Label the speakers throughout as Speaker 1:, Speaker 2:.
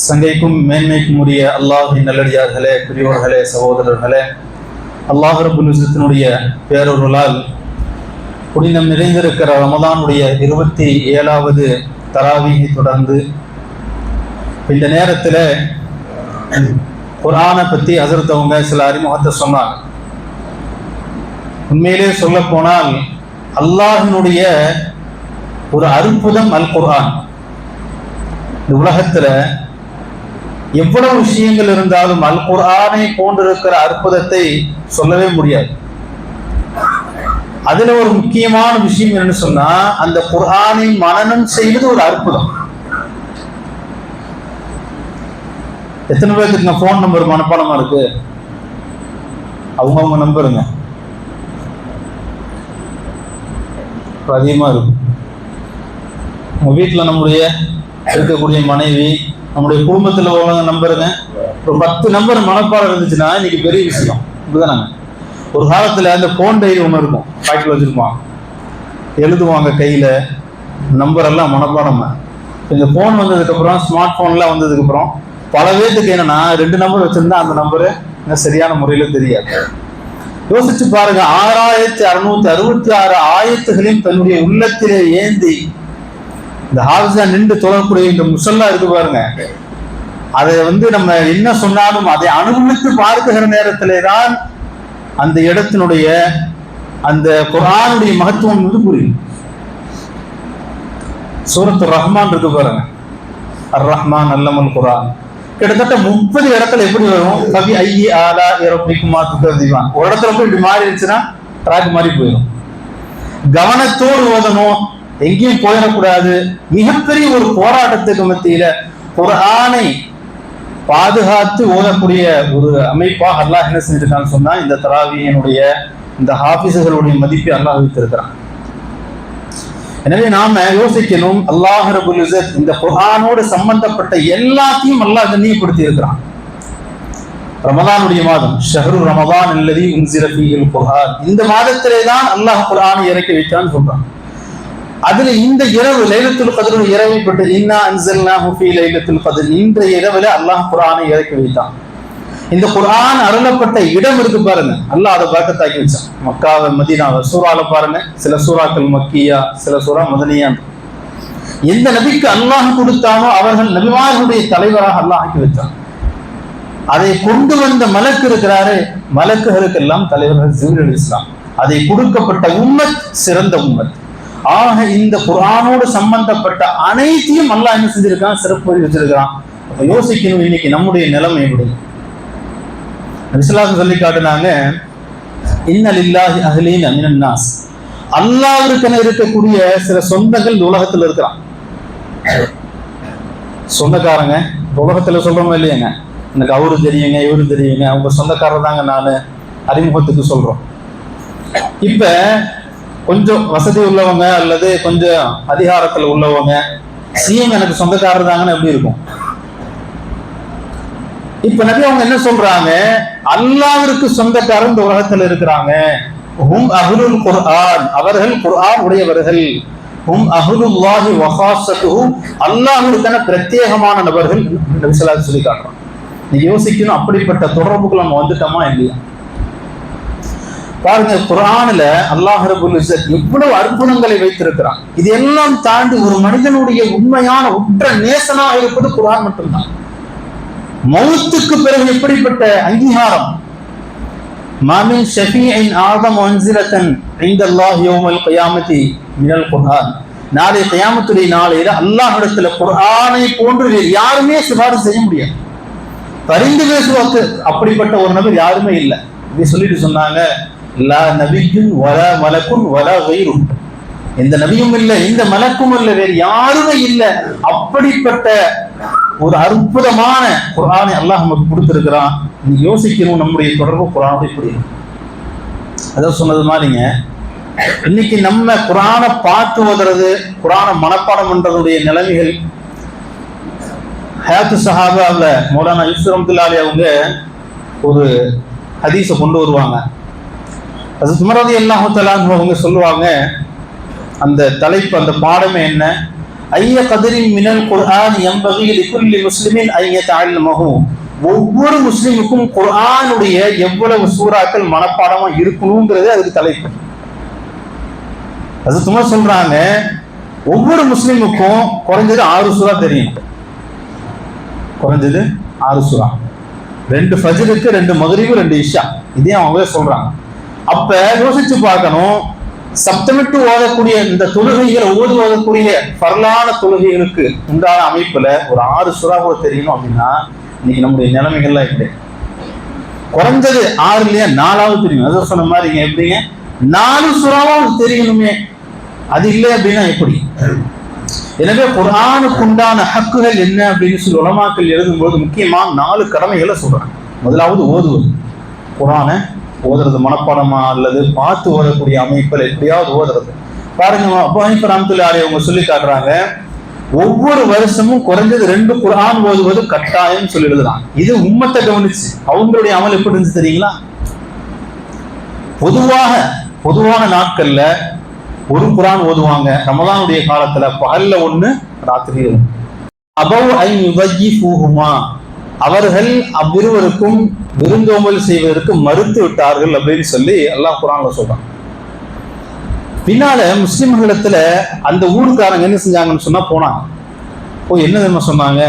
Speaker 1: சங்கைக்கும் மேன்மைக்கும் உரிய அல்லாஹின் நல்லடியார்களே, பெரியோர்களே, சகோதரர்களே, அல்லாஹ் ரப்புல் இஸ்ஸத்தினுடைய பேரொருளால் புனிதம் நிறைந்திருக்கிற ரமதானுடைய 27வது தராவீஹை தொடர்ந்து இந்த நேரத்தில் குர்ஆனை பற்றி ஹஸரத் அவங்க சில அறிமுகத்தை சொன்னாங்க. உண்மையிலே சொல்ல போனால் அல்லாஹினுடைய ஒரு அற்புதம் அல் குர்ஆன். இந்த உலகத்துல எவ்வளவு விஷயங்கள் இருந்தாலும் அல் குர்ஆனை போன்றிருக்கிற அற்புதத்தை சொல்லவே முடியாது. அதுல ஒரு முக்கியமான விஷயம் என்னன்னு சொன்னா, அந்த குர்ஆனை மனனம் செய்வது ஒரு அற்புதம். எத்தனை பேருக்கு போன் நம்பர் மனப்பாடமா இருக்கு? அவங்க நம்பருங்க அதிகமா இருக்கும். உங்க வீட்டுல நம்முடைய இருக்கக்கூடிய மனைவி, நம்முடைய குடும்பத்துல உள்ளவங்க நம்பருங்க. ஒரு 10 நம்பர் மனப்பாடம் இருந்துச்சுன்னா இன்னைக்கு பெரிய விஷயம். இப்படிதானாங்க. ஒரு காலத்துல அந்த போன் டைரி ஒண்ணு இருக்கும், பாக்கெட்ல வச்சிருப்பான், எழுதுவாங்க கையில, நம்பர் எல்லாம் மனப்பாடம். இந்த போன் வந்ததுக்கு அப்புறம், ஸ்மார்ட் போன்லாம் வந்ததுக்கு அப்புறம் பல பேருக்கு என்னன்னா 2 நம்பர் வச்சிருந்தா அந்த நம்பரு சரியான முறையில தெரியாது. யோசிச்சு பாருங்க, 6666 ஆயத்துகளையும் தன்னுடைய உள்ளத்திலே ஏந்தி இந்த ஹாஃபிஸா நின்று தொழக்கூடிய இந்த முஸல்லா இருக்கு பாருங்க, அதை நம்ம என்ன சொன்னாலும் அதை அனுபவித்து பார்க்கிற நேரத்திலே தான் அந்த இடத்தினுடைய அந்த குர்ஆனுடைய மகத்துவம் புரியும். சூரத்து ரஹ்மான் இருக்கு பாருங்க, அர் ரஹ்மான் அல்லமல் குர்ஆன், கிட்டத்தட்ட 30 இடத்துல எப்படி வரும்? கவி ஐயி ஆலா இரப்பிக்குமா துக்கதிவான். ஒரு இடத்துல போய் இப்படி மாறி இருந்துச்சுன்னா ட்ராக் மாறி போயிடும். கவனத்தோடு ஓதணும், எங்கேயும் போயிடக்கூடாது. மிகப்பெரிய ஒரு போராட்டத்துக்கு மத்தியில குர்ஆனை பாதுகாத்து ஓதக்கூடிய ஒரு அமைப்பாக அல்லாஹ் என்ன செஞ்சிருக்கான்னு சொன்னா, இந்த தராவீஹினுடைய இந்த ஹாஃபிஸுகளுடைய மதிப்பை அல்லாஹ் வைத்திருக்கிறான். எனவே நாம யோசிக்கணும், அல்லாஹ் ரப்புல் இஸ்ஸத் இந்த குர்ஆனோடு சம்பந்தப்பட்ட எல்லாத்தையும் அல்லாஹ் கண்ணியப்படுத்தி இருக்கிறான். ரமதானுடைய மாதம், ஷஹ்ரு ரமதான் அல்லதி உன்ஸில ஃபீஹில் குர்ஆன், இந்த மாதத்திலே தான் அல்லாஹ் குர்ஆனை இறக்கி வைத்தான்னு சொல்றான். அதுல இந்த இரவு லைலத்துல் கத்ர் இரவை பற்றி, இன்னா அன்ஸல்னாஹு ஃபீ லைலத்துல் கத்ர், இன்றைய இரவுல அல்லாஹ் குர்ஆனை இறக்கி வைத்தான். இந்த குர்ஆன் அருளப்பட்ட இடம் இருக்கு பாருங்க, அல்லாஹ் அதை பரக்கத்தாக்கி வச்சான். மக்காவை, மதீனாவை. சூறால பாருங்க, சில சூறாக்கள் மக்கியா, சில சூறா மதனியா. எந்த நபிக்கு அல்லாஹ் கொடுத்தானோ அவர்கள் நபிமார்களுடைய தலைவராக அல்லாஹ் ஆக்கி வச்சான். அதை கொண்டு வந்த மலக்கு இருக்கிறாரு, மலக்குகளுக்கெல்லாம் தலைவர்கள் ஜிப்ரீல் அலைஹிஸ்ஸலாம். அதை கொடுக்கப்பட்ட உம்மத் சிறந்த உம்மத். ஆக இந்த குர்ஆனோடு சம்பந்தப்பட்ட அனைத்தையும் அல்லாஹ் என்ன செஞ்சிருக்கான்? சிறப்பு வச்சிருக்கிறான். அப்ப யோசிக்கணும், இன்னைக்கு நம்முடைய நிலைமை எப்படி? நபிஸல்லல்லாஹு சொல்லி காட்டினாங்க, இன்ன லில்லாஹி அஹ்லீன மினன் நாஸ், அல்லாஹ்வுக்கென இருக்கக்கூடிய சில சொந்தங்கள் இந்த உலகத்துல இருக்கிறான். சொந்தக்காரங்க உலகத்துல சொல்றோம் இல்லையாங்க, எனக்கு அவரு தெரியுங்க, இவரு தெரியுங்க, அவங்க சொந்தக்காரர் தாங்க. நான் அறிமுகத்துக்கு சொல்றோம். இப்ப கொஞ்சம் வசதி உள்ளவங்க அல்லது கொஞ்சம் அதிகாரத்துல உள்ளவங்க, சிஎம் எனக்கு சொந்தக்காரர் தாங்கன்னு எப்படி இருக்கும்? இப்ப நபி அவங்க என்ன சொல்றாங்க? அல்லாஹ்விற்கு சொந்தக்காரர் இந்த உலகத்துல இருக்கிறாங்க. ஹும் அஹ்லுல் குர்ஆன், அவர்கள் குர்ஆன் உடையவர்கள். ஹும் அஹ்லுல்லாஹி வ ஹாஸத்துஹு, அல்லாஹ்வுக்கான பிரத்யேகமான நபர்கள். நபி ஸல்லல்லாஹு அலைஹி சொல்லி காட்டுறாங்க. நீங்க யோசிக்கணும், அப்படிப்பட்ட தொடர்புக்கு நம்ம வந்துட்டோமா இல்லையா? பாருங்க, குர்ஆன்ல அல்லாஹ் ரப்புல் இஸ்ஸத் எவ்வளவு அற்புதங்களை வைத்திருக்கிறான். இது எல்லாம் தாண்டி ஒரு மனிதனுடைய உண்மையான உற்ற நேசனாக இருப்பது குர்ஆன் மட்டும்தான். மௌத்துக்கு பிறகு எப்படிப்பட்ட அங்கீகாரம்! மாமின் ஷஃபீஇன் ஆதம் மன்ஸிலத்தன் இன்தல்லாஹி யௌமல் கியாமத்தி மினல் குர்ஆன், நாளை கியாமத்துடைய நாளையில அல்லாஹ்விடத்துல குர்ஆனை போன்று வேறு யாருமே சிபாரிசு செய்ய முடியாது. பரிந்து பேசுவதற்கு அப்படிப்பட்ட ஒரு நபர் யாருமே இல்லை. இப்படி சொல்லிட்டு சொன்னாங்க, லா நபியுன் வலா மலக்குன் வலா கைரும், எந்த நபியும் இல்லை, எந்த மலக்கும் இல்லை, வேறு யாருமே இல்லை. அப்படிப்பட்ட ஒரு அற்புதமான குர்ஆனை அல்லாஹ் நமக்கு கொடுத்திருக்கிறான். நீ யோசிக்கணும், நம்முடைய தொடர்பு குர்ஆனோட எப்படி? அதான் சொன்னது மாதிரிங்க, இன்னைக்கு நம்ம குர்ஆனை பார்த்து ஓதுறது, குர்ஆனை மனப்பாடம் பண்றதுடைய நிலைமைகள். ஹயாத்து சஹாபாவுல மௌலானா யூசுப் ரஹ்மத்துல்லாஹி அலைஹி அவங்க ஒரு ஹதீஸை கொண்டு வருவாங்க. ஹஸரத் உமர் ரலியல்லாஹு தஆலா அவங்க சொல்லுவாங்க, அந்த தலைப்பு, அந்த பாடமே என்ன? ஐய கதரின் மினல் குர்ஆன் யம்பகி லிகுல்லி முஸ்லிமின் ஐ யதஅல்லமஹு. ஒவ்வொரு முஸ்லிமுக்கும் குர்ஆனுடைய எவ்வளவு சூறாக்கள் மனப்பாடமா இருக்கணும்ங்கிறது அதுக்கு தலைப்பு. அது சும்மா சொல்றாங்க, ஒவ்வொரு முஸ்லிமுக்கும் குறைஞ்சது 6 சூறா தெரியும். குறைஞ்சது 6 சூறா. 2 ஃபஜ்ருக்கு, 2 மக்ரிபு, 2 இஷா. இதே அவங்களே சொல்றாங்க. அப்ப யோசிச்சு பார்க்கணும், சப்தமிட்டு ஓதக்கூடிய இந்த தொழுகைகளை ஓதக்கூடிய பரலான தொழுகைகளுக்கு உண்டான அமைப்புல ஒரு 6 சூறா கூட தெரியணும் அப்படின்னா இன்னைக்கு நம்முடைய நிலைமைகள்லாம் எப்படி? குறைஞ்சது 6 இல்லையா 4ஆவது தெரியும். அதை சொன்ன மாதிரி எப்படிங்க 4 சூறாவும் தெரியணுமே, அது இல்லை அப்படின்னா எப்படி? எனவே குர்ஆனுக்கு உண்டான ஹக்குகள் என்ன அப்படின்னு சொல்லி உலமாக்கள் எழுதும்போது முக்கியமா 4 கடமைகளை சொல்றாங்க. முதலாவது ஓதுவது. குர்ஆனை ஓதுறது மனப்பாடமா அல்லது பார்த்து ஓதக்கூடிய அமைப்பில் எப்படியாவது ஓதுறது. பாருங்க, அபூ ஹனீஃபா ரஹ்மத்துல்லாஹி அலைஹி அவங்க சொல்லி காட்டுறாங்க, ஒவ்வொரு வருஷமும் குறைஞ்சது 2 குர்ஆன் ஓதுவது கட்டாயம் சொல்லி எழுதுறாங்க. இது உம்மத்தை கவனிச்சு அவங்களுடைய அமல் எப்படி இருந்துச்சு தெரியுங்களா? பொதுவான நாட்கள்ல ஒரு குர்ஆன் ஓதுவாங்க. ரமலானுடைய காலத்துல பகல்ல 1, ராத்திரி 1. அபவ் ஐ யுவஜிஃபுஹுமா, அவர்கள் அவ்விருவருக்கும் விருந்தோம்பல் செய்வதற்கு மறுத்து விட்டார்கள் அப்படின்னு சொல்லி அல்லாஹ் குர்ஆன்ல சொல்றான். பின்னால முஸ்லிம்களிடத்துல அந்த ஊருக்காரங்க என்ன செஞ்சாங்கன்னு சொன்னா போனாங்க. போய் என்ன தெரியுமா சொன்னாங்க,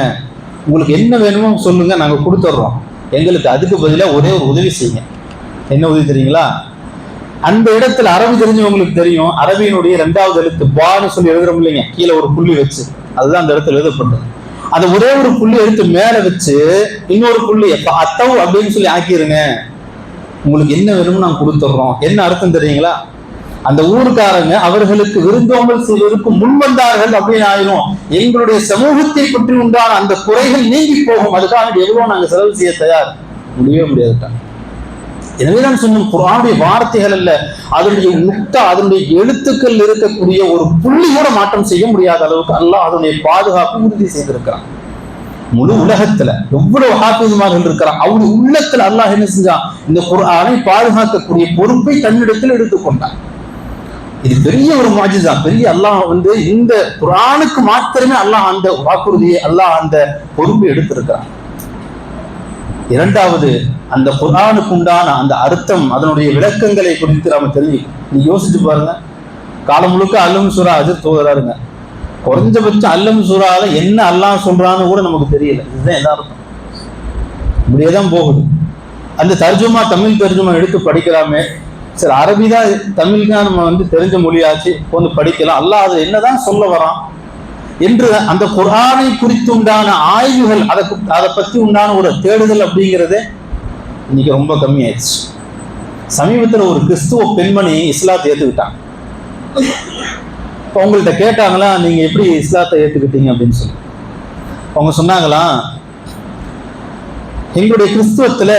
Speaker 1: உங்களுக்கு என்ன வேணுமோ சொல்லுங்க, நாங்க கொடுத்துட்றோம், எங்களுக்கு அதுக்கு பதிலாக ஒரே ஒரு உதவி செய்யுங்க. என்ன உதவி தெரியுங்களா? அந்த இடத்துல அரபி தெரிஞ்சவங்களுக்கு தெரியும், அரபியினுடைய 2வது எழுத்து பான்னு சொல்லி எழுதுறோம் இல்லைங்க, கீழே ஒரு புள்ளி வச்சு, அதுதான் அந்த இடத்துல எழுதப்பட்டது. அந்த ஒரே ஒரு புள்ளி எடுத்து மேல வச்சு இன்னொரு புள்ளி அத்தவ் அப்படின்னு சொல்லி ஆக்கிருங்க, உங்களுக்கு என்ன வேணும்னு நாங்க கொடுத்துட்றோம். என்ன அர்த்தம் தெரியுங்களா? அந்த ஊருக்காரங்க அவர்களுக்கு விருந்தோம்பல் செய்வதற்கு முன்வந்தார்கள் அப்படின்னு ஆயிரும். எங்களுடைய சமூகத்தை பற்றி உண்டான அந்த குறைகள் நீங்கி போகும், அதுக்காக எவ்வளவு நாங்க செலவு செய்ய தயார், முடியவே முடியாதுட்டாங்க. எனவே நான் சொன்ன குர்ஆனுடைய வார்த்தைகள் அல்ல, அதனுடைய நுக்தா, அதனுடைய எழுத்துக்கள் இருக்கக்கூடிய ஒரு புள்ளி கூட மாற்றம் செய்ய முடியாத அளவுக்கு அல்லாஹ் அதனுடைய பாதுகாப்பு உறுதி செய்திருக்கிறான். முழு உலகத்துல எவ்வளவு ஹாஃபிஸ்மார்கள் இருக்கிறான், அவருடைய உள்ளத்துல அல்லாஹ் என்ன செஞ்சான், இந்த குர்ஆனை பாதுகாக்கக்கூடிய பொறுப்பை தன்னிடத்தில் எடுத்துக்கொண்டான். இது பெரிய ஒரு முஅஜிஸா. பெரிய அல்லாஹ் இந்த குர்ஆனுக்கு மாத்திரமே அல்லாஹ் அந்த வாக்குறுதியை, அல்லாஹ் அந்த பொறுப்பை எடுத்திருக்கிறான். 2வது, அந்த குர்ஆனுக்கு உண்டான அந்த அர்த்தம், அதனுடைய விளக்கங்களை குறித்து நாம தெரிஞ்சுக்கணும். நீ யோசிச்சு பாருங்க, காலம் முழுக்க அல்லம் சூரா அஜர் தோதராருங்க, குறைஞ்சபட்சம் அல்லம் சூறால என்ன அல்லாஹ் சொல்றான்னு கூட நமக்கு தெரியல. இதுதான் என்ன அர்த்தம்? இப்படியேதான் போகுது. அந்த தர்ஜுமா, தமிழ் தர்ஜுமா எடுத்து படிக்கலாமே, சரி அரபி தான், தமிழ் தான் நம்ம தெரிஞ்ச மொழியாச்சு, படிக்கலாம், அல்லாஹ் அது என்னதான் சொல்ல வரான் என்று அந்த குர்ஆனை குறித்து உண்டான ஆய்வுகள், அதை பத்தி உண்டான ஒரு தேடுதல் அப்படிங்கிறது இன்னைக்கு ரொம்ப கம்மி ஆயிடுச்சு. சமீபத்தில் ஒரு கிறிஸ்துவ பெண்மணி இஸ்லாத்தை ஏற்றுக்கிட்டாங்க. இப்போ அவங்கள்ட்ட கேட்டாங்களா, நீங்க எப்படி இஸ்லாத்தை ஏற்றுக்கிட்டீங்க அப்படின்னு சொல்லி. அவங்க சொன்னாங்களா, எங்களுடைய கிறிஸ்துவத்துல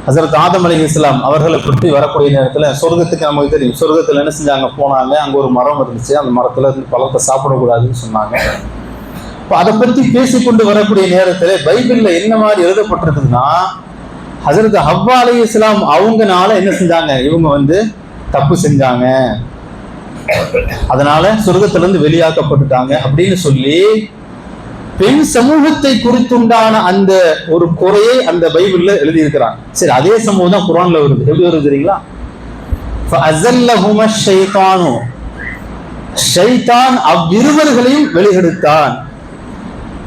Speaker 1: ஹஸரத் ஆதம் அலைஹிஸ்ஸலாம் அவர்களை பற்றி வரக்கூடிய நேரத்துல சொர்க்கத்துக்கு நமக்கு தெரியும், சொர்க்கத்துல என்ன செஞ்சாங்க, போனாங்க, அங்க ஒரு மரம் இருந்துச்சு, அந்த மரத்துல பழத்தை சாப்பிடக்கூடாதுன்னு சொன்னாங்க. இப்போ அதை பற்றி பேசிக்கொண்டு வரக்கூடிய நேரத்துல பைபிள்ல என்ன மாதிரி எழுதப்பட்டிருக்குதுன்னா, ஹஸரத் ஹவ்வா அலைஹிஸ்ஸலாம் அவங்கனால என்ன செஞ்சாங்க, இவங்க தப்பு செஞ்சாங்க, அதனால சொர்க்கத்துல இருந்து வெளியாக்கப்பட்டுட்டாங்க அப்படின்னு சொல்லி பெண் சமூகத்தை குறித்துண்டான அந்த ஒரு குறையை அந்த பைபிள்ல எழுதி இருக்கிறாங்க. சரி, அதே சமூகம் தான் குர்ஆன்ல வருது. எப்படி வருது தெரியுங்களா? ஃபஅஸல்லஹும ஷைத்தானு, ஷைத்தான் அவ்விருவர்களையும் வெளியெடுத்தான்.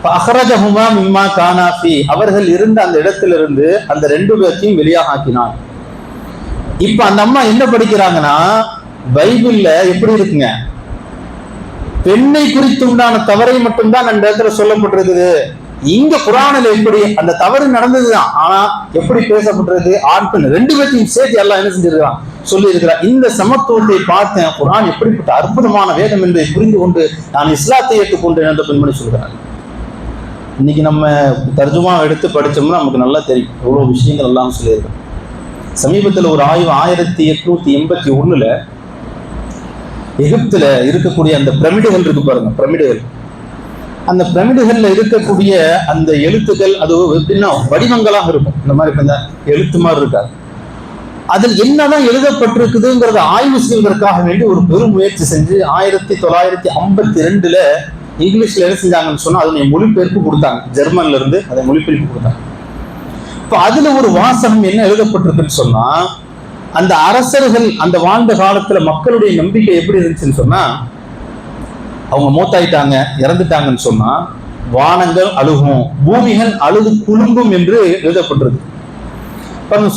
Speaker 1: ஃபஅக்ரஜஹுமா மிம்மா கானா ஃபீ, அவர்கள் இருந்த அந்த இடத்திலிருந்து அந்த 2 பேரையும் வெளியாக ஆக்கினான். இப்ப அந்த அம்மா என்ன படிக்கிறாங்கன்னா, பைபிள்ல எப்படி இருக்குங்க, பெண்ணை குறித்து உண்டான தவறை மட்டும்தான் அந்த இடத்துல சொல்லப்பட்டிருக்குது. இங்க குர்ஆனில் எப்படி அந்த தவறு நடந்ததுதான், ஆனா எப்படி பேசப்பட்டிருக்கு, ஆண் பெண் 2 பேரையும் சேர்த்து எல்லாம் என்ன செஞ்சிருக்கான், சொல்லி இருக்கிறார். இந்த சமத்துவத்தை பார்த்தேன், குர்ஆன் எப்படிப்பட்ட அற்புதமான வேதம் என்பதை புரிந்து கொண்டு நான் இஸ்லாத்தை ஏற்றுக்கொண்டேன் என்று பெண்மணி சொல்கிறார். இன்னைக்கு நம்ம தர்ஜுமா எடுத்து படிச்சோம்னா நமக்கு நல்லா தெரியும் எவ்வளவு விஷயங்கள் எல்லாம் சொல்லியிருக்கோம். சமீபத்தில் ஒரு ஆய்வு 1881 எகிப்துல இருக்கக்கூடிய அந்த பிரமிடுகள் இருக்கு பாருங்க, பிரமிடுகள், அந்த பிரமிடுகள்ல இருக்கக்கூடிய அந்த எழுத்துக்கள் அது எப்படின்னா வடிவங்களாக இருக்கும். இந்த மாதிரி இந்த எழுத்து மாதிரி இருக்காது, அதில் என்னதான் எழுதப்பட்டிருக்குதுங்கிறத ஆய்வு செய்வதற்காக வேண்டி ஒரு பெரும் முயற்சி செஞ்சு 1952 இங்கிலீஷ்ல என்ன செஞ்சாங்கன்னு சொன்னா அதனை மொழிபெயர்ப்பு கொடுத்தாங்க. ஜெர்மன்ல இருந்து அதை மொழிபெயர்ப்பு கொடுத்தாங்க. இப்ப அதுல ஒரு வாசகம் என்ன எழுதப்பட்டிருக்குன்னு சொன்னா, அந்த அரசர்கள் அந்த வாழ்ந்த காலத்துல மக்களுடைய நம்பிக்கை எப்படி இருந்துச்சுன்னு சொன்னா, அவங்க மூத்தாயிட்டாங்க இறந்துட்டாங்கன்னு சொன்னா வானங்கள் அழுகும், பூமிகள் அழுது குலுங்கும் என்று எழுதப்பட்டிருக்கு.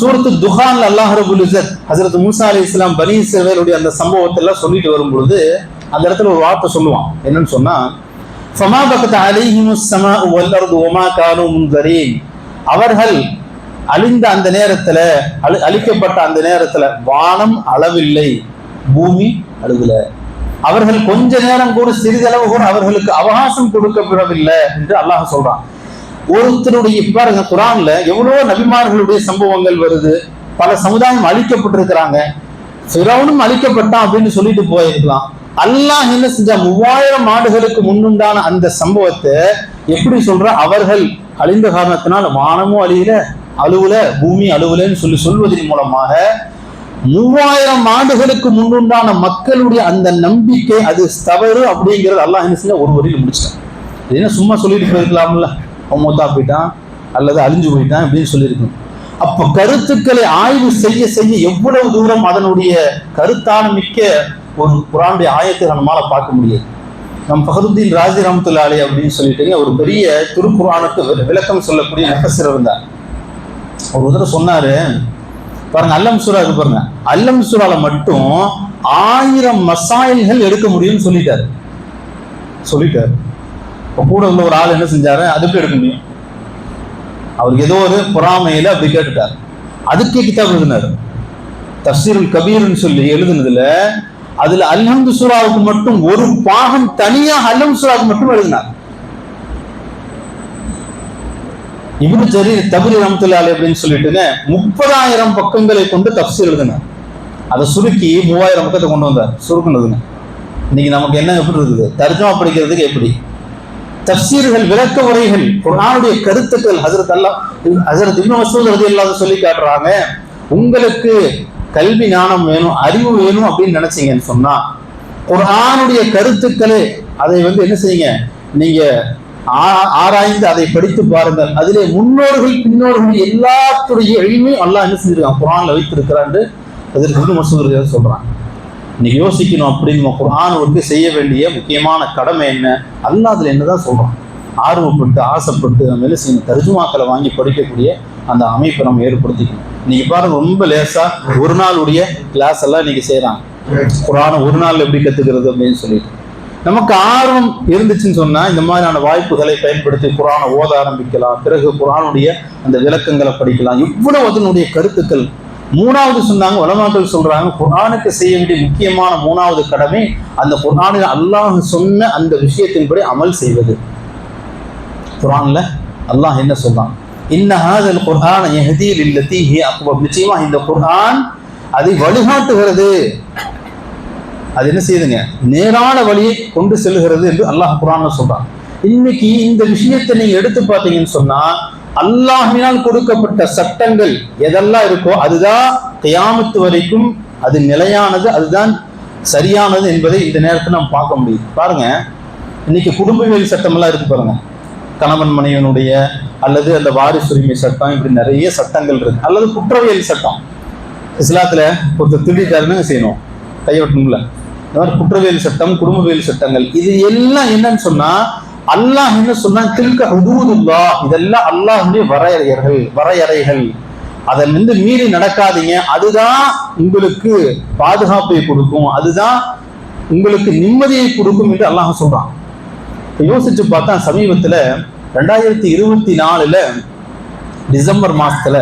Speaker 1: சூரத்து துஹான்ல அல்லாஹ் ரபுல் இஸ்ஸத் ஹஜ்ரத் மூசா அலைஹிஸ்ஸலாம் பனி இஸ்ரவேலுடைய அந்த சம்பவத்தை எல்லாம் சொல்லிட்டு வரும் பொழுது அந்த இடத்துல ஒரு வார்த்தை சொல்லுவான். என்னன்னு சொன்னா, ஃபமா பகத அலைஹிமுஸ் ஸமாஉ வல் அர்து வமா கானூ முன்தரீன். அவர்கள் அழிந்த அந்த நேரத்துல அழிக்கப்பட்ட அந்த நேரத்துல வானம் அளவில்லை, பூமி அழுகல. அவர்கள் கொஞ்ச நேரம் கூட சிறிதளவு கூட அவர்களுக்கு அவகாசம் கொடுக்கப்படவில்லை என்று அல்லாஹ் சொல்றான். ஒருத்தருடைய பாருங்க, குரான்ல எவ்வளவோ நபிமார்களுடைய சம்பவங்கள் வருது. பல சமுதாயம் அழிக்கப்பட்டிருக்கிறாங்க. ஃபிரௌனும் அழிக்கப்பட்டான் அப்படின்னு சொல்லிட்டு போயிருக்கலாம். அல்லாஹ் என்ன செஞ்சா 3000 ஆண்டுகளுக்கு முன்னுண்டான அந்த சம்பவத்தை எப்படி சொல்ற, அவர்கள் அழிந்த காரணத்தினால் வானமும் அழியல, அழுவுல, பூமி அழுவுலன்னு சொல்வதன் மூலமாக 3000 ஆண்டுகளுக்கு முன்னுண்டான மக்களுடைய அந்த நம்பிக்கை அது தவறு அப்படிங்கிறது அல்லாஹ் என்ன செஞ்சா ஒரு வரியில் முடிச்சிட்டான். இது என்ன சும்மா சொல்லிட்டு போயிருக்கலாம்ல, மூத்தா போயிட்டான் அல்லது அழிஞ்சு போயிட்டான் அப்படின்னு சொல்லியிருக்கணும். அப்ப கருத்துக்களை ஆய்வு செய்ய செய்ய எவ்வளவு தூரம் அதனுடைய கருத்தான மிக்க ஒரு குர்ஆனுடைய ஆயத்தை நம்மளால பார்க்க முடியாது. நம் ஃபஹருத்தீன் ராஜி ரஹ்மத்துல்லாஹி அலைஹி அப்படின்னு சொல்லிட்டு ஒரு பெரிய திருக்குர்ஆனுக்கு விளக்கம் சொல்லக்கூடிய முஃபஸ்ஸிர் இருந்தார். ஒரு தடவை சொன்னாரு பாருங்க, அல்லம் சூரா இருக்கு பாருங்க, அல்லம் சூரால மட்டும் 1000 மசாயில்கள் எடுக்க முடியும்னு சொல்லிட்டாரு. கூட உள்ள ஒரு ஆள் என்ன செஞ்சாரு, அதுக்கு எடுக்க முடியும். அவருக்கு ஏதோ ஒரு பொறாமையில அப்படி கேட்டுட்டார். அதுக்கே கிதாப் எழுதினாரு, தஃப்சீருல் கபீர்னு சொல்லி எழுதுனதுல அதுல அல்ஹம்து சூராவுக்கு மட்டும் ஒரு பாகம் தனியா அல்லம் சூராவுக்கு மட்டும் எழுதினார். இப்னு ஜரீர் தப்ரி ரஹ்மத்துல்லாஹி அலைஹி அப்படின்னு சொல்லிட்டுங்க 30,000 பக்கங்களை கொண்டு தஃப்சீர் எழுதினார். அதை சுருக்கி 3000 பக்கத்தை கொண்டு வந்தார். சுருக்குனதுங்க. இன்னைக்கு நமக்கு என்ன எப்படி இருக்குது, தர்ஜுமா படிக்கிறதுக்கு எப்படி, தஃப்சீர்கள், விளக்க உரைகள், குர்ஆனுடைய கருத்துக்கள். ஹஜ்ரத் இப்னு மஸ்ஊத் ரலியல்லாஹு அன்ஹு சொல்லி காட்டுறாங்க, உங்களுக்கு கல்வி ஞானம் வேணும், அறிவு வேணும் அப்படின்னு நினைச்சீங்கன்னு சொன்னா குர்ஆனுடைய கருத்துக்களை அதை என்ன செய்யுங்க, நீங்க ஆராய்ந்து அதை படித்து பாருங்கள். அதிலே முன்னோர்கள் பின்னோர்கள் எல்லாத்துடைய எளிமையும் அல்லாஹ் என்ன செஞ்சிருக்கான், குர்ஆன்ல வைத்திருக்கிறான்னு ஹஜ்ரத் இப்னு மஸ்ஊத் சொல்றாங்க. இன்னைக்கு யோசிக்கணும், அப்படின்னு குர்ஆனுக்கு செய்ய வேண்டிய முக்கியமான கடமை என்ன, அல்லாஹ் அதுல என்னதான் சொல்றான், ஆர்வப்பட்டு ஆசைப்பட்டு நம்ம என்ன செய்யணும், தர்ஜுமாக்களை வாங்கி படிக்கக்கூடிய அந்த அமைப்பை நம்ம ஏற்படுத்திக்கணும். இன்னைக்கு பாருங்க, ரொம்ப லேசா ஒரு நாளுடைய கிளாஸ் எல்லாம் இன்னைக்கு செய்யறாங்க. குர்ஆனை ஒரு நாள் எப்படி கத்துக்கிறது அப்படின்னு சொல்லிட்டு நமக்கு ஆர்வம் இருந்துச்சுன்னு சொன்னா இந்த மாதிரியான வாய்ப்புகளை பயன்படுத்தி குர்ஆனை ஓத ஆரம்பிக்கலாம். பிறகு குர்ஆனுடைய அந்த விளக்கங்களை படிக்கலாம். இவ்வளவு அதனுடைய கருத்துக்கள். மூணாவது சொன்னாங்க, உலமாக்கள் சொல்றாங்க, குர்ஆனுக்கு செய்ய வேண்டிய முக்கியமான 3வது கடமை அந்த குர்ஆனில் அல்லாஹ் சொன்ன அந்த விஷயத்தின்படி அமல் செய்வது. குர்ஆன்ல அல்லாஹ் என்ன சொல்றான், இன்ன ஹாதல் குர்ஆன யஹ்தி லில்லதி ஹிய அக்வம். நிச்சயமா இந்த குர்ஆன் அதை வழிகாட்டுகிறது, அது என்ன செய்யுதுங்க, நேரான வழியை கொண்டு செல்கிறது என்று அல்லாஹ் குர்ஆன்ல சொல்றான். இன்னைக்கு இந்த விஷயத்தை நீங்க எடுத்து பார்த்தீங்கன்னு சொன்னா அல்லாஹ்வினால் கொடுக்கப்பட்ட சட்டங்கள் எதெல்லாம் இருக்கோ அதுதான் கியாமத்து வரைக்கும் அது நிலையானது, அதுதான் சரியானது என்பதை இந்த நேரத்தில் நம்ம பார்க்க முடியுது. பாருங்க, இன்னைக்கு குடும்பவியல் சட்டம் எல்லாம் இருக்கு பாருங்க, கணவன் மனைவனுடைய அல்லது அந்த வாரிசுரிமை சட்டம், இப்படி நிறைய சட்டங்கள் இருக்கு. அல்லது குற்றவியல் சட்டம், இஸ்லாத்துல ஒருத்தர் திருடிட்டாருன்னு செய்யணும், கையெட்டணும்ல. இந்த மாதிரி குற்றவியல் சட்டம், குடும்பவியல் சட்டங்கள், இது எல்லாம் என்னன்னு சொன்னா அல்லாஹ் என்ன சொன்னா, தில்க ஹுதூதுல்லாஹ், இதெல்லாம் அல்லாஹ்வுடைய வரையறைகள், அதை மீறி நடக்காதீங்க, அதுதான் உங்களுக்கு பாதுகாப்பை கொடுக்கும், அதுதான் உங்களுக்கு நிம்மதியை கொடுக்கும் என்று அல்லாஹ் சொல்றான். யோசிச்சு பார்த்தா சமீபத்துல 2024 டிசம்பர் மாசத்துல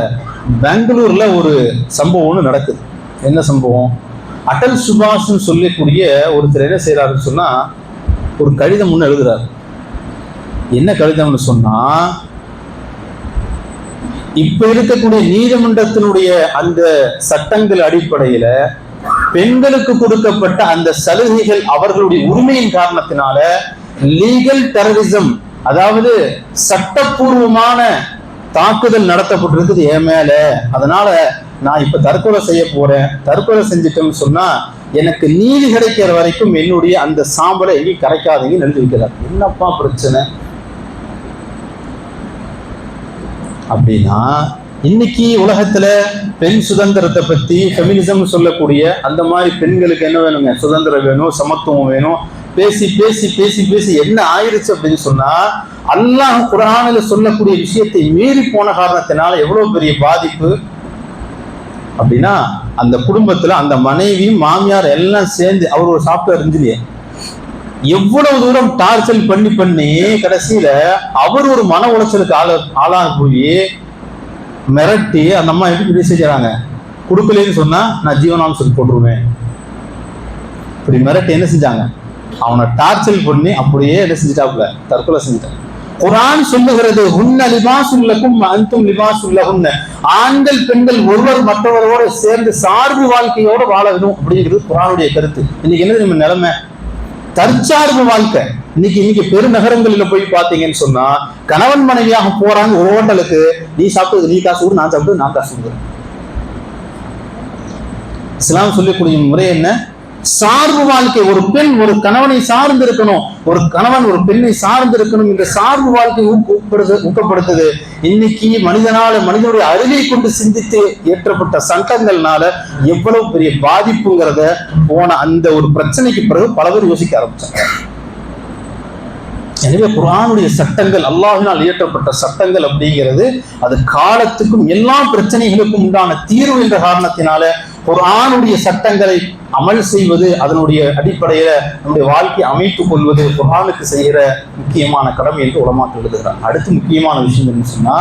Speaker 1: பெங்களூர்ல ஒரு சம்பவம் நடக்குது. என்ன சம்பவம், அடல் சுபாஷ் சொல்லக்கூடிய ஒருத்தர் என்ன செய்யறாருன்னு சொன்னா ஒரு கடிதம் ஒன்று எழுதுறாரு. என்ன கடிதம்னு சொன்னா, இப்ப இருக்கக்கூடிய நீதிமன்றத்தினுடைய அந்த சட்டங்கள் அடிப்படையில பெண்களுக்கு கொடுக்கப்பட்ட அந்த சலுகைகள் அவர்களுடைய உரிமையின் காரணத்தினால லீகல் டெரரிசம், அதாவது சட்டப்பூர்வமான தாக்குதல் நடத்தப்பட்டிருக்குது என் மேல, அதனால நான் இப்ப தற்கொலை செய்ய போறேன், தற்கொலை செஞ்சுட்டேன்னு சொன்னா எனக்கு நீதி கிடைக்கிற வரைக்கும் என்னுடைய அந்த சாம்பலை எங்கேயும் கரைக்காதீங்கன்னு எழுதி வைக்கிறார். என்னப்பா பிரச்சனை அப்படின்னா, இன்னைக்கு உலகத்துல பெண் சுதந்திரத்தை பத்தி ஃபெமினிசம் சொல்லக்கூடிய அந்த மாதிரி பெண்களுக்கு என்ன வேணுங்க, சுதந்திரம் வேணும், சமத்துவம் வேணும், பேசி பேசி பேசி பேசி என்ன ஆயிடுச்சு அப்படின்னு சொன்னா, அல்லாஹ் குர்ஆனில் சொல்லக்கூடிய விஷயத்தை மீறி போன காரணத்தினால எவ்வளவு பெரிய பாதிப்பு அப்படின்னா, அந்த குடும்பத்துல அந்த மனைவியும் மாமியார் எல்லாம் சேர்ந்து, அவர் ஒரு சாஃப்ட்வேர் இன்ஜினியர், எவ்வளவு தூரம் டார்ச்சர் பண்ணி பண்ணி கடைசியில அவர் ஒரு மன உளைச்சலுக்கு ஆளாக போய் மிரட்டி அந்த அம்மா எப்படி செய்யறாங்க, கொடுக்கலன்னு சொன்னா நான் ஜீவனாம்சம் போட்டுருவேன், இப்படி மிரட்டி என்ன செஞ்சாங்க, அவனை டார்ச்சர் பண்ணி அப்படியே என்ன செஞ்சுட்டாப்புல, தற்கொலை செஞ்சுட்டாங்க. குர்ஆன் சொல்லுகிறது, ஹுன்ன லிபாசுல்லகும் அன்தும் லிபாசுல்லஹுன்ன, ஆண்கள் பெண்கள் ஒருவர் மற்றவரோடு சேர்ந்து சார்பு வாழ்க்கையோட வாழ வேணும் அப்படிங்கிறது குர்ஆனுடைய கருத்து. இன்னைக்கு என்ன நம்ம நிலைமை, தற்சார்பு வாழ்க்கை. இன்னைக்கு பெருநகரங்களில் போய் பார்த்தீங்கன்னு சொன்னா கணவன் மனைவியாக போறாங்க ஒரு ஹோட்டலுக்கு, நீ சாப்பிட்டு நீ காசு கொடு, நான் சாப்பிட்டு நான் காசு கொடுக்குறேன். இஸ்லாம் சொல்லக்கூடிய முறை என்ன, சார்பு வாழ்க்கை. ஒரு பெண் ஒரு கணவனை சார்ந்து இருக்கணும், ஒரு கணவன் ஒரு பெண்ணை சார்ந்து இருக்கணும். இந்த சார்பு வாழ்க்கை ஊக்கப்படுத்துது. இன்னைக்கு மனிதனுடைய அறிவை கொண்டு சிந்தித்து ஏற்றப்பட்ட சட்டங்கள்னால எவ்வளவு பெரிய பாதிப்புங்கிறத போன அந்த ஒரு பிரச்சனைக்கு பிறகு பல பேர் யோசிக்க ஆரம்பிச்சாங்க. எனவே குர்ஆனுடைய சட்டங்கள், அல்லாஹ்வினால் இயற்றப்பட்ட சட்டங்கள் அப்படிங்கிறது அது காலத்துக்கும் எல்லா பிரச்சனைகளுக்கும் உண்டான தீர்வு என்ற காரணத்தினால குர்ஆனுடைய சட்டங்களை அமல் செய்வது, அதனுடைய அடிப்படையில நம்முடைய வாழ்க்கையை அமைத்துக் கொள்வது குர்ஆனுக்கு செய்கிற முக்கியமான கடமை என்று உலமாக்கள் எழுதுகிறார். அடுத்து முக்கியமான விஷயம் என்ன சொன்னா,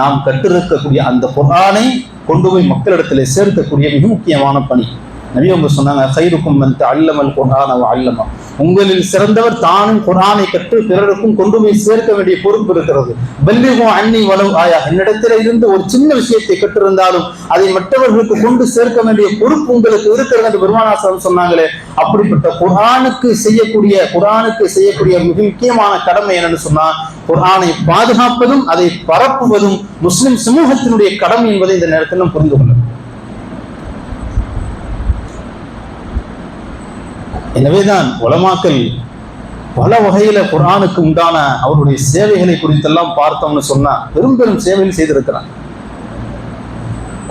Speaker 1: நாம் கற்றிருக்கக்கூடிய அந்த குர்ஆனை கொண்டு போய் மக்களிடத்திலே சேர்க்கக்கூடிய மிக முக்கியமான பணி. நபி அவங்க சொன்னாங்க, கைருக்கும் மன் தஅல்லமல் குர்ஆன வ அல்லம, உங்களில் சிறந்தவர் தானும் குர்ஆனை கற்று பிறருக்கும் கொண்டு போய் சேர்க்க வேண்டிய பொறுப்பு இருக்கிறது. பல்லிகு அன்னி வலவ் ஆயா, என்னிடத்தில் இருந்து ஒரு சின்ன விஷயத்தை கற்றிருந்தாலும் அதை மற்றவர்களுக்கு கொண்டு சேர்க்க வேண்டிய பொறுப்பு உங்களுக்கு இருக்கிறது என்று பெருமானார் சொன்னாங்களே. அப்படிப்பட்ட குர்ஆனுக்கு செய்யக்கூடிய மிக முக்கியமான கடமை என்னன்னு சொன்னா, குர்ஆனை பாதுகாப்பதும் அதை பரப்புவதும் முஸ்லிம் சமூகத்தினுடைய கடமை என்பதை இந்த நேரத்தில் நாம் புரிந்து கொள்ளணும். எனவேதான் உலமாக்கள் பல வகையில குர்ஆனுக்கு உண்டான அவருடைய சேவைகளை குறித்தெல்லாம் பார்த்தோம்னு சொன்னா பெரும் சேவைகள் செய்திருக்கிறாங்க.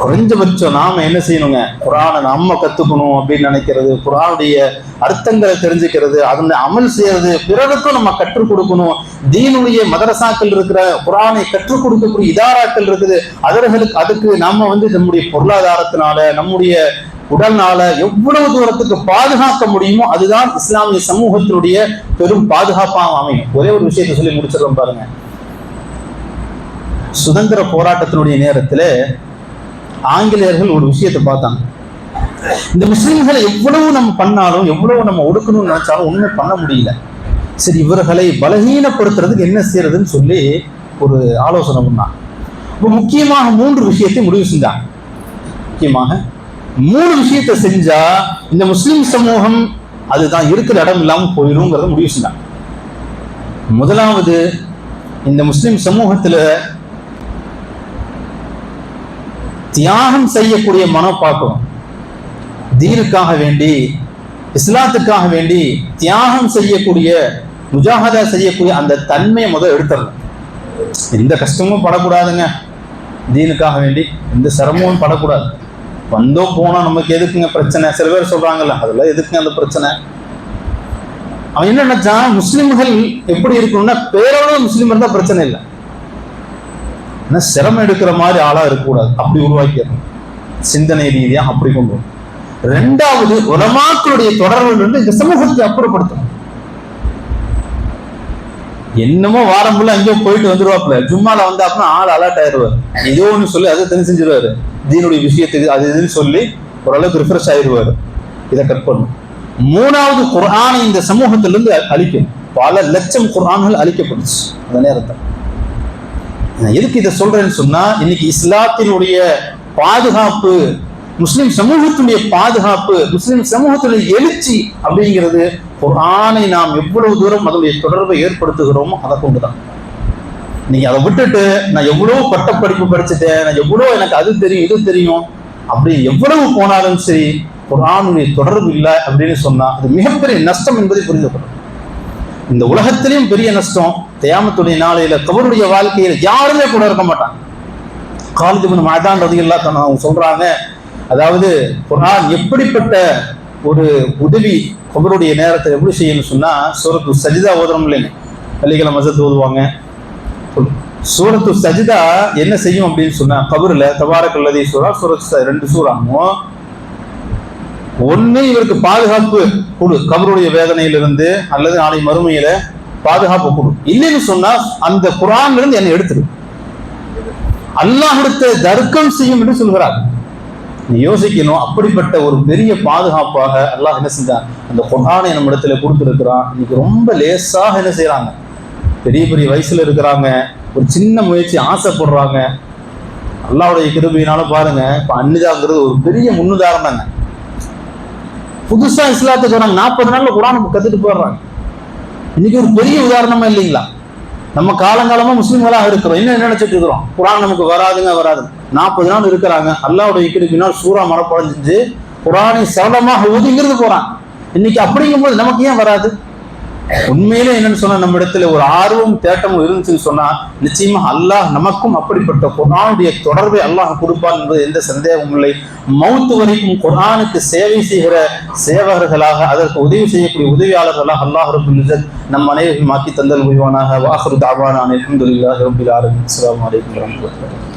Speaker 1: குறைஞ்சபட்சம் நாம என்ன செய்யணுங்க, குர்ஆனை நம்ம கத்துக்கணும் அப்படின்னு நினைக்கிறது, குர்ஆனுடைய அர்த்தங்களை தெரிஞ்சுக்கிறது, அதனை அமல் செய்யறது, பிறருக்கும் நம்ம கற்றுக் கொடுக்கணும். தீனுடைய மதரசாக்கள் இருக்கிற, குர்ஆனை கற்றுக் கொடுக்கக்கூடிய இதாராக்கள் இருக்குது, அதுக்கு நம்ம நம்முடைய பொருளாதாரத்தினால நம்முடைய உடல்னால எவ்வளவு தூரத்துக்கு பாதுகாக்க முடியுமோ அதுதான் இஸ்லாமிய சமூகத்தினுடைய பெரும் பாதுகாப்பாக அமையும். ஒரே ஒரு விஷயத்தை சொல்லி முடிச்சிடறோம் பாருங்க. சுதந்திர போராட்டத்தினுடைய நேரத்துல ஆங்கிலேயர்கள் ஒரு விஷயத்தை பார்த்தாங்க, இந்த முஸ்லிம்களை எவ்வளவு நம்ம பண்ணாலும் எவ்வளவு நம்ம ஒடுக்கணும்னு நினைச்சாலும் ஒண்ணுமே பண்ண முடியல. சரி, இவர்களை பலகீனப்படுத்துறதுக்கு என்ன செய்யறதுன்னு சொல்லி ஒரு ஆலோசனை பண்ணாங்க. இப்போ முக்கியமாக 3 விஷயத்தை முடிவு செஞ்சாங்க. முக்கியமாக 3 விஷயத்தை செஞ்சா இந்த முஸ்லிம் சமூகம் அதுதான் இருக்கிற இடம் இல்லாம போயிடும்ங்கிறத முடிவு செஞ்சாங்க. முதலாவது, இந்த முஸ்லிம் சமூகத்துல தியாகம் செய்யக்கூடிய மனப்பாக்கம், தீனுக்காக வேண்டி இஸ்லாத்துக்காக வேண்டி தியாகம் செய்யக்கூடிய, முஜாஹதா செய்யக்கூடிய அந்த தன்மையை எடுத்துடணும். எந்த கஷ்டமும் படக்கூடாதுங்க, தீனுக்காக வேண்டி எந்த சிரமமும் படக்கூடாது. வந்தோ போனா நமக்கு எதுக்குங்க பிரச்சனை, சில பேர் சொல்றாங்கல்ல, அதெல்லாம் எதுக்குங்க அந்த பிரச்சனை. அவன் என்ன நினைச்சான், முஸ்லிம்கள் எப்படி இருக்கணும்னா பேரோட முஸ்லீம் இருந்தா பிரச்சனை இல்லை, ஆனா சிரமம் எடுக்கிற மாதிரி ஆளா இருக்கக்கூடாது, அப்படி உருவாக்கிடணும் சிந்தனை ரீதியா அப்படி கொண்டு வரும். 2வது, உலமாக்களுடைய தொடர்புகள் இந்த சமூகத்தை அப்புறப்படுத்தணும். என்னமோ வாரம் ஃபுல்லா அங்கேயோ போயிட்டு வந்துருவாப்புல, ஜும்மால வந்தாப்புனா ஆள் அலர்ட் ஆயிடுவார், ஏதோ ஒண்ணு சொல்லி அதை தெரிஞ்சு செஞ்சிருவாரு, தீனுடைய விஷயத்துக்கு அது இதுன்னு சொல்லி ஓரளவுக்கு ரிஃப்ரெஷ் ஆயிடுவாரு. இதை கட் பண்ணும். 3வது, குர்ஆனை இந்த சமூகத்திலிருந்து அழிக்கும். பல லட்சம் குர்ஆன்கள் அழிக்கப்படுச்சு அந்த நேரத்தில். எதுக்கு இதை சொல்றேன்னு சொன்னா, இன்னைக்கு இஸ்லாத்தினுடைய பாதுகாப்பு, முஸ்லிம் சமூகத்துடைய பாதுகாப்பு, முஸ்லிம் சமூகத்துடைய எழுச்சி அப்படிங்கிறது குர்ஆனை நாம் எவ்வளவு தூரம் அதனுடைய தொடர்பை ஏற்படுத்துகிறோமோ அதை கொண்டுதான். நீங்க அதை விட்டுட்டு நான் எவ்வளவு பட்டப்படிப்பு படிச்சுட்டேன், நான் எவ்வளவு எனக்கு அது தெரியும் இது தெரியும் அப்படி எவ்வளவு போனாலும் சரி குர்ஆனுடைய தொடர்பு இல்லை அப்படின்னு சொன்னா அது மிகப்பெரிய நஷ்டம் என்பதை புரிந்து கொள்ளும். இந்த உலகத்திலையும் பெரிய நஷ்டம், கியாமத்துடைய நாளையில கபருடைய வாழ்க்கையில யாருமே கூட இருக்க மாட்டாங்க. காலித் இப்னு மஅதான் ரலியல்லாஹு அன்ஹு அவங்க சொல்றாங்க, அதாவது குர்ஆன் எப்படிப்பட்ட ஒரு உதவி கபருடைய நேரத்தை எப்படி செய்யணும்னு சொன்னா, சூரத்து சஜிதா ஓதுறோம் இல்லைங்க, வெள்ளிக்கிழமை மஸத் ஓதுவாங்க. சூரத்து சஜிதா என்ன செய்யும் அப்படின்னு சொன்னா, கபருல தபாரக்கல்லதி சூரா, சூரத் 2 சூறாவும் ஒண்ணு இவருக்கு பாதுகாப்பு கொடு கபருடைய வேதனையிலிருந்து, அல்லது நாளை மறுமையில பாதுகாப்பு கொடு. இல்லைன்னு சொன்னா அந்த குர்ஆன்ல இருந்து என்னை எடுத்துரு, அல்லாஹ்விடத்தை தர்க்கம் செய்யும் என்று சொல்கிறார். நீ யோசிக்கணும், அப்படிப்பட்ட ஒரு பெரிய பாதுகாப்பாக அல்லாஹ் என்ன செஞ்சான், அந்த குர்ஆனை நம்ம இடத்துல கொடுத்துருக்கிறான். இன்னைக்கு ரொம்ப லேசாக என்ன செய்யறாங்க, பெரிய பெரிய வயசுல இருக்கிறாங்க, ஒரு சின்ன முயற்சி ஆசைப்படுறாங்க. அல்லாஹ்வுடைய கிருபையினால பாருங்க, இப்ப அன்னிதாங்கிறது ஒரு பெரிய முன்னுதாரணங்க. புதுசா இஸ்லாத்தை சொன்னாங்க, 40 நாள்ல குர்ஆன் கத்துட்டு போடுறாங்க. இன்னைக்கு ஒரு பெரிய உதாரணமா இல்லைங்களா? நம்ம காலங்காலமா முஸ்லிம்களாக இருக்கிறோம், என்ன நினைச்சிட்டு இருக்கிறோம், குர்ஆன் நமக்கு வராதுங்க வராது. 40 நாள் இருக்கிறாங்க, அல்லாஹ்வுடைய கிருபையினால் சூரா மனப்பாடம் செஞ்சு குர்ஆனை சரளமாக ஒதுங்கிறது போறான். இன்னைக்கு அப்படிங்கும்போது நமக்கு ஏன் வராது? உண்மையிலே என்னன்னு சொன்னா, நம்ம இடத்துல ஒரு ஆர்வம் தேட்டமும் இருந்துச்சுன்னு சொன்னா நிச்சயமா அல்லாஹ் நமக்கும் அப்படிப்பட்ட குர்ஆனுடைய தொடர்பை அல்லாஹ் கொடுப்பான் என்பது எந்த சந்தேகமும் இல்லை. மௌத்து வரைக்கும் குர்ஆனுக்கு சேவை செய்கிற சேவகர்களாக, அதற்கு உதவி செய்யக்கூடிய உதவியாளர்களாக அல்லாஹ் ரப்புல் இஸ்ஸத் நம் அனைவரையும் மாற்றி தந்தல் புரிவானாக. வாஹிரு தஅவானா அல்ஹம்துலில்லாஹி ரப்பில் ஆலமீன். அஸ்ஸலாமு அலைக்கும் வரஹ்மத்துல்லாஹி.